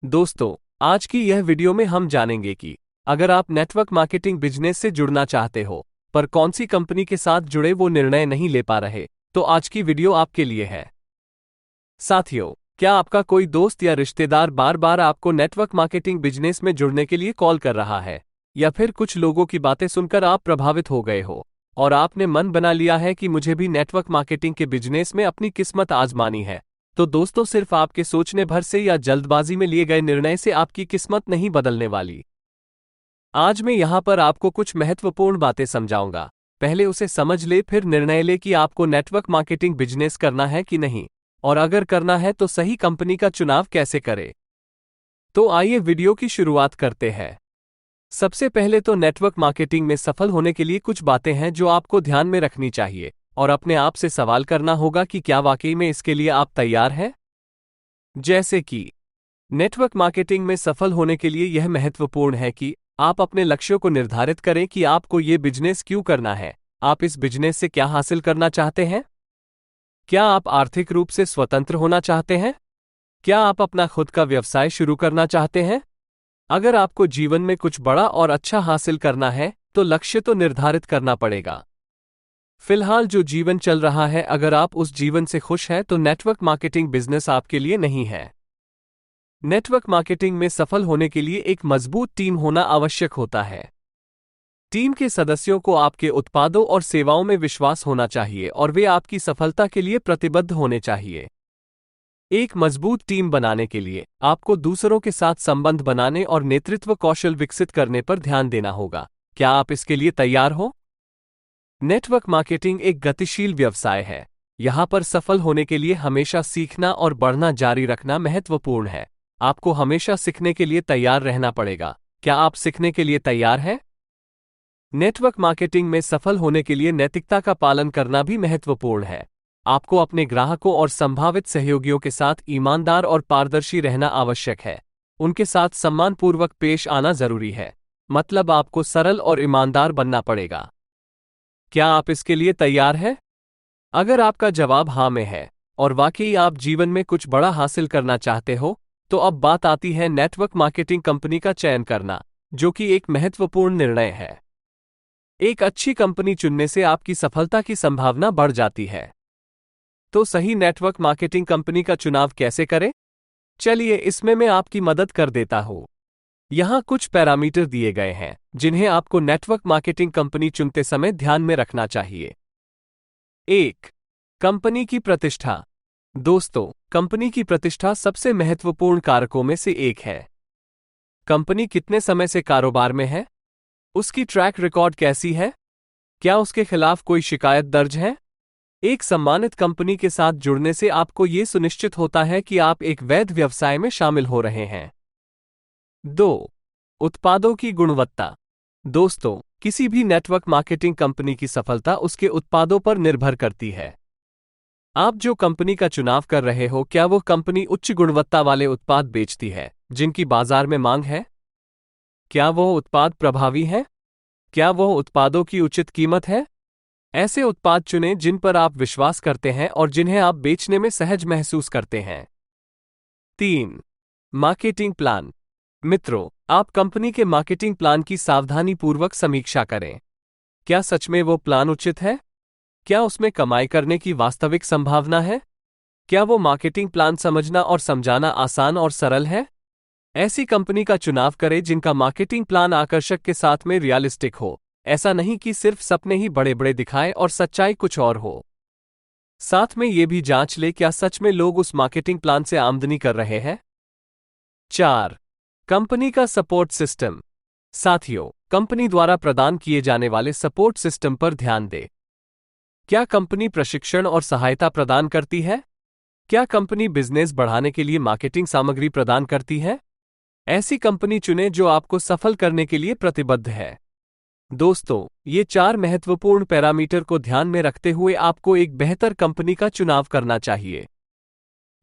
दोस्तों, आज की यह वीडियो में हम जानेंगे कि अगर आप नेटवर्क मार्केटिंग बिजनेस से जुड़ना चाहते हो पर कौन सी कंपनी के साथ जुड़े वो निर्णय नहीं ले पा रहे, तो आज की वीडियो आपके लिए है। साथियों, क्या आपका कोई दोस्त या रिश्तेदार बार बार आपको नेटवर्क मार्केटिंग बिजनेस में जुड़ने के लिए कॉल कर रहा है, या फिर कुछ लोगों की बातें सुनकर आप प्रभावित हो गए हो और आपने मन बना लिया है कि मुझे भी नेटवर्क मार्केटिंग के बिजनेस में अपनी किस्मत आजमानी है? तो दोस्तों, सिर्फ आपके सोचने भर से या जल्दबाजी में लिए गए निर्णय से आपकी किस्मत नहीं बदलने वाली। आज मैं यहां पर आपको कुछ महत्वपूर्ण बातें समझाऊंगा। पहले उसे समझ ले, फिर निर्णय ले कि आपको नेटवर्क मार्केटिंग बिजनेस करना है कि नहीं, और अगर करना है तो सही कंपनी का चुनाव कैसे करें। तो आइए वीडियो की शुरुआत करते हैं। सबसे पहले तो नेटवर्क मार्केटिंग में सफल होने के लिए कुछ बातें हैं जो आपको ध्यान में रखनी चाहिए, और अपने आप से सवाल करना होगा कि क्या वाकई में इसके लिए आप तैयार हैं। जैसे कि नेटवर्क मार्केटिंग में सफल होने के लिए यह महत्वपूर्ण है कि आप अपने लक्ष्यों को निर्धारित करें कि आपको ये बिजनेस क्यों करना है। आप इस बिजनेस से क्या हासिल करना चाहते हैं? क्या आप आर्थिक रूप से स्वतंत्र होना चाहते हैं? क्या आप अपना खुद का व्यवसाय शुरू करना चाहते हैं? अगर आपको जीवन में कुछ बड़ा और अच्छा हासिल करना है तो लक्ष्य तो निर्धारित करना पड़ेगा। फिलहाल जो जीवन चल रहा है, अगर आप उस जीवन से खुश हैं तो नेटवर्क मार्केटिंग बिजनेस आपके लिए नहीं है। नेटवर्क मार्केटिंग में सफल होने के लिए एक मजबूत टीम होना आवश्यक होता है। टीम के सदस्यों को आपके उत्पादों और सेवाओं में विश्वास होना चाहिए और वे आपकी सफलता के लिए प्रतिबद्ध होने चाहिए। एक मजबूत टीम बनाने के लिए आपको दूसरों के साथ संबंध बनाने और नेतृत्व कौशल विकसित करने पर ध्यान देना होगा। क्या आप इसके लिए तैयार हो? नेटवर्क मार्केटिंग एक गतिशील व्यवसाय है। यहां पर सफल होने के लिए हमेशा सीखना और बढ़ना जारी रखना महत्वपूर्ण है। आपको हमेशा सीखने के लिए तैयार रहना पड़ेगा। क्या आप सीखने के लिए तैयार हैं? नेटवर्क मार्केटिंग में सफल होने के लिए नैतिकता का पालन करना भी महत्वपूर्ण है। आपको अपने ग्राहकों और संभावित सहयोगियों के साथ ईमानदार और पारदर्शी रहना आवश्यक है। उनके साथ सम्मानपूर्वक पेश आना जरूरी है, मतलब आपको सरल और ईमानदार बनना पड़ेगा। क्या आप इसके लिए तैयार हैं? अगर आपका जवाब हाँ में है और वाकई आप जीवन में कुछ बड़ा हासिल करना चाहते हो, तो अब बात आती है नेटवर्क मार्केटिंग कंपनी का चयन करना, जो कि एक महत्वपूर्ण निर्णय है। एक अच्छी कंपनी चुनने से आपकी सफलता की संभावना बढ़ जाती है। तो सही नेटवर्क मार्केटिंग कंपनी का चुनाव कैसे करें? चलिए, इसमें मैं आपकी मदद कर देता हूं। यहां कुछ पैरामीटर दिए गए हैं जिन्हें आपको नेटवर्क मार्केटिंग कंपनी चुनते समय ध्यान में रखना चाहिए। 1. कंपनी की प्रतिष्ठा। दोस्तों, कंपनी की प्रतिष्ठा सबसे महत्वपूर्ण कारकों में से एक है। कंपनी कितने समय से कारोबार में है? उसकी ट्रैक रिकॉर्ड कैसी है? क्या उसके खिलाफ कोई शिकायत दर्ज है? एक सम्मानित कंपनी के साथ जुड़ने से आपको यह सुनिश्चित होता है कि आप एक वैध व्यवसाय में शामिल हो रहे हैं। 2. उत्पादों की गुणवत्ता। दोस्तों, किसी भी नेटवर्क मार्केटिंग कंपनी की सफलता उसके उत्पादों पर निर्भर करती है। आप जो कंपनी का चुनाव कर रहे हो, क्या वो कंपनी उच्च गुणवत्ता वाले उत्पाद बेचती है जिनकी बाजार में मांग है? क्या वह उत्पाद प्रभावी है? क्या वह उत्पादों की उचित कीमत है? ऐसे उत्पाद चुनें जिन पर आप विश्वास करते हैं और जिन्हें आप बेचने में सहज महसूस करते हैं। 3. Marketing plan. मित्रों, आप कंपनी के मार्केटिंग प्लान की सावधानीपूर्वक समीक्षा करें। क्या सच में वो प्लान उचित है? क्या उसमें कमाई करने की वास्तविक संभावना है? क्या वो मार्केटिंग प्लान समझना और समझाना आसान और सरल है? ऐसी कंपनी का चुनाव करें जिनका मार्केटिंग प्लान आकर्षक के साथ में रियलिस्टिक हो। ऐसा नहीं कि सिर्फ सपने ही बड़े बड़े दिखाए और सच्चाई कुछ और हो। साथ में ये भी जांच ले क्या सच में लोग उस मार्केटिंग प्लान से आमदनी कर रहे हैं। 4. कंपनी का सपोर्ट सिस्टम। साथियों, कंपनी द्वारा प्रदान किए जाने वाले सपोर्ट सिस्टम पर ध्यान दें। क्या कंपनी प्रशिक्षण और सहायता प्रदान करती है? क्या कंपनी बिजनेस बढ़ाने के लिए मार्केटिंग सामग्री प्रदान करती है? ऐसी कंपनी चुनें जो आपको सफल करने के लिए प्रतिबद्ध है। दोस्तों, ये 4 महत्वपूर्ण पैरामीटर को ध्यान में रखते हुए आपको एक बेहतर कंपनी का चुनाव करना चाहिए।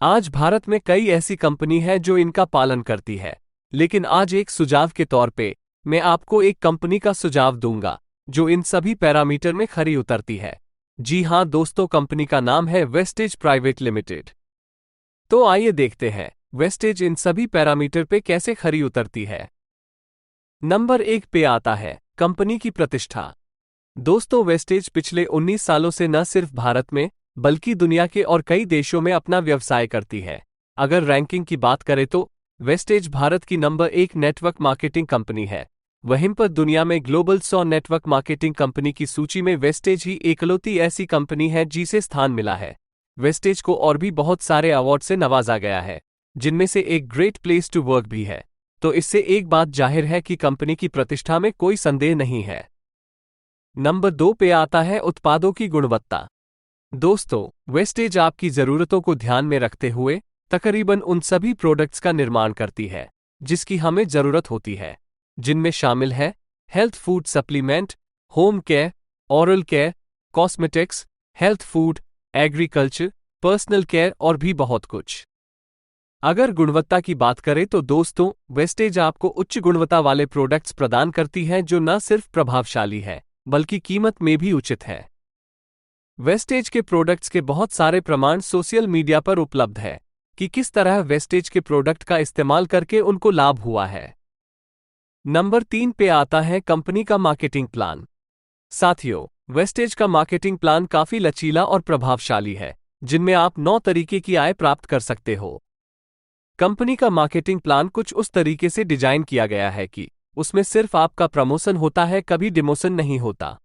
आज भारत में कई ऐसी कंपनी है जो इनका पालन करती है, लेकिन आज एक सुझाव के तौर पे मैं आपको एक कंपनी का सुझाव दूंगा जो इन सभी पैरामीटर में खरी उतरती है। जी हां दोस्तों, कंपनी का नाम है वेस्टेज प्राइवेट लिमिटेड। तो आइए देखते हैं वेस्टेज इन सभी पैरामीटर पे कैसे खरी उतरती है। नंबर 1 पे आता है कंपनी की प्रतिष्ठा। दोस्तों, वेस्टेज पिछले 19 सालों से न सिर्फ भारत में बल्कि दुनिया के और कई देशों में अपना व्यवसाय करती है। अगर रैंकिंग की बात करें तो वेस्टेज भारत की नंबर 1 नेटवर्क मार्केटिंग कंपनी है। वहीं पर दुनिया में ग्लोबल 100 नेटवर्क मार्केटिंग कंपनी की सूची में वेस्टेज ही इकलौती ऐसी कंपनी है जिसे स्थान मिला है। वेस्टेज को और भी बहुत सारे अवार्ड से नवाजा गया है, जिनमें से एक ग्रेट प्लेस टू वर्क भी है। तो इससे एक बात जाहिर है कि कंपनी की प्रतिष्ठा में कोई संदेह नहीं है। नंबर 2 पे आता है उत्पादों की गुणवत्ता। दोस्तों, वेस्टेज आपकी जरूरतों को ध्यान में रखते हुए तकरीबन उन सभी प्रोडक्ट्स का निर्माण करती है जिसकी हमें जरूरत होती है, जिनमें शामिल है health food supplement, home care, oral care, cosmetics, health food, agriculture, personal care और भी बहुत कुछ। अगर गुणवत्ता की बात करें तो दोस्तों, वेस्टेज आपको उच्च गुणवत्ता वाले प्रोडक्ट्स प्रदान करती है जो न सिर्फ प्रभावशाली है बल्कि कीमत में भी उचित है। वेस्टेज के प्रोडक्ट्स के बहुत सारे प्रमाण सोशल मीडिया पर उपलब्ध है कि किस तरह वेस्टेज के प्रोडक्ट का इस्तेमाल करके उनको लाभ हुआ है। नंबर 3 पे आता है कंपनी का मार्केटिंग प्लान। साथियों, वेस्टेज का मार्केटिंग प्लान काफी लचीला और प्रभावशाली है, जिनमें आप 9 तरीके की आय प्राप्त कर सकते हो। कंपनी का मार्केटिंग प्लान कुछ उस तरीके से डिजाइन किया गया है कि उसमें सिर्फ आपका प्रमोशन होता है, कभी डिमोशन नहीं होता।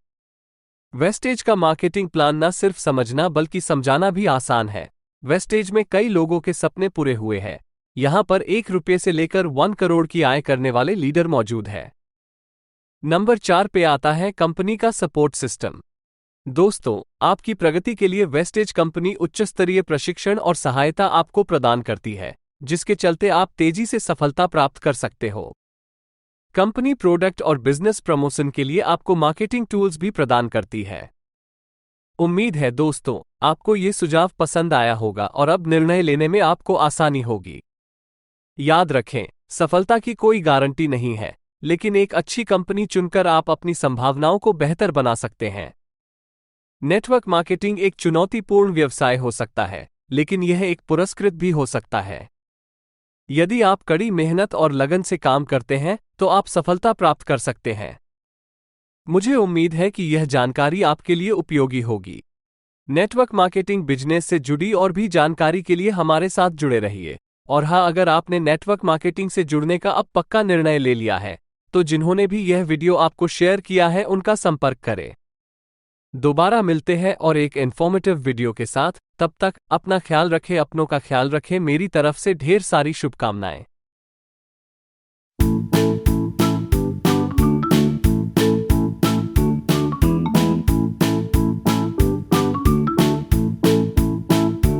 वेस्टेज का मार्केटिंग प्लान न सिर्फ समझना बल्कि समझाना भी आसान है। वेस्टेज में कई लोगों के सपने पूरे हुए हैं। यहां पर 1 रुपये से लेकर 1 करोड़ की आय करने वाले लीडर मौजूद है। नंबर 4 पे आता है कंपनी का सपोर्ट सिस्टम। दोस्तों, आपकी प्रगति के लिए वेस्टेज कंपनी उच्च स्तरीय प्रशिक्षण और सहायता आपको प्रदान करती है, जिसके चलते आप तेजी से सफलता प्राप्त कर सकते हो। कंपनी प्रोडक्ट और बिजनेस प्रमोशन के लिए आपको मार्केटिंग टूल्स भी प्रदान करती है। उम्मीद है दोस्तों, आपको ये सुझाव पसंद आया होगा और अब निर्णय लेने में आपको आसानी होगी। याद रखें, सफलता की कोई गारंटी नहीं है, लेकिन एक अच्छी कंपनी चुनकर आप अपनी संभावनाओं को बेहतर बना सकते हैं। नेटवर्क मार्केटिंग एक चुनौतीपूर्ण व्यवसाय हो सकता है, लेकिन यह एक पुरस्कृत भी हो सकता है। यदि आप कड़ी मेहनत और लगन से काम करते हैं तो आप सफलता प्राप्त कर सकते हैं। मुझे उम्मीद है कि यह जानकारी आपके लिए उपयोगी होगी। नेटवर्क मार्केटिंग बिजनेस से जुड़ी और भी जानकारी के लिए हमारे साथ जुड़े रहिए। और हाँ, अगर आपने नेटवर्क मार्केटिंग से जुड़ने का अब पक्का निर्णय ले लिया है तो जिन्होंने भी यह वीडियो आपको शेयर किया है उनका संपर्क करें। दोबारा मिलते हैं और एक इन्फॉर्मेटिव वीडियो के साथ। तब तक अपना ख्याल रखें, अपनों का ख्याल रखें। मेरी तरफ से ढेर सारी शुभकामनाएं।